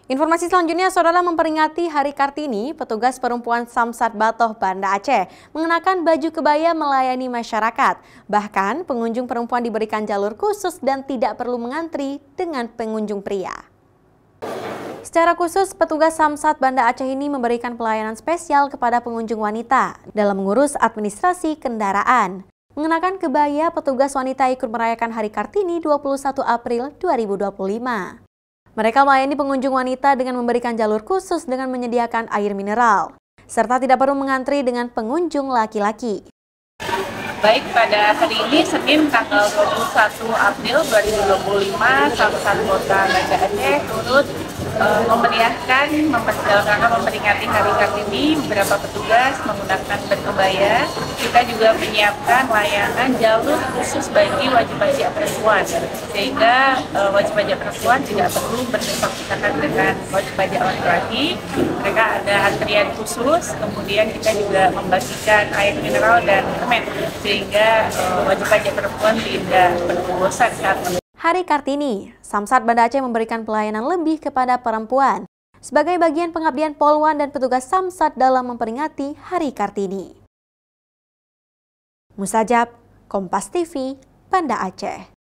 Informasi selanjutnya, saudara, memperingati Hari Kartini, petugas perempuan Samsat Batoh, Banda Aceh mengenakan baju kebaya melayani masyarakat. Bahkan, pengunjung perempuan diberikan jalur khusus dan tidak perlu mengantri dengan pengunjung pria. Secara khusus, petugas Samsat Banda Aceh ini memberikan pelayanan spesial kepada pengunjung wanita dalam mengurus administrasi kendaraan. Mengenakan kebaya, petugas wanita ikut merayakan Hari Kartini 21 April 2025. Mereka melayani pengunjung wanita dengan memberikan jalur khusus dengan menyediakan air mineral, serta tidak perlu mengantri dengan pengunjung laki-laki. Baik, pada hari ini Senin tanggal 21 April 2025, Samsat Kota Banda Aceh turut memeriahkan, memperingati Hari Kartini. Beberapa petugas menggunakan berkebaya. Kita juga menyiapkan layanan jalur khusus bagi wajib pajak perempuan, sehingga wajib pajak perempuan tidak perlu berdesak-desakan dengan wajib pajak laki-laki. Mereka ada antrian khusus, kemudian kita juga membagikan air mineral dan permen, sehingga wajib pajak perempuan tidak berbosan saat Hari Kartini, Samsat Banda Aceh memberikan pelayanan lebih kepada perempuan sebagai bagian pengabdian Polwan dan petugas Samsat dalam memperingati Hari Kartini. Musajab, Kompas TV, Banda Aceh.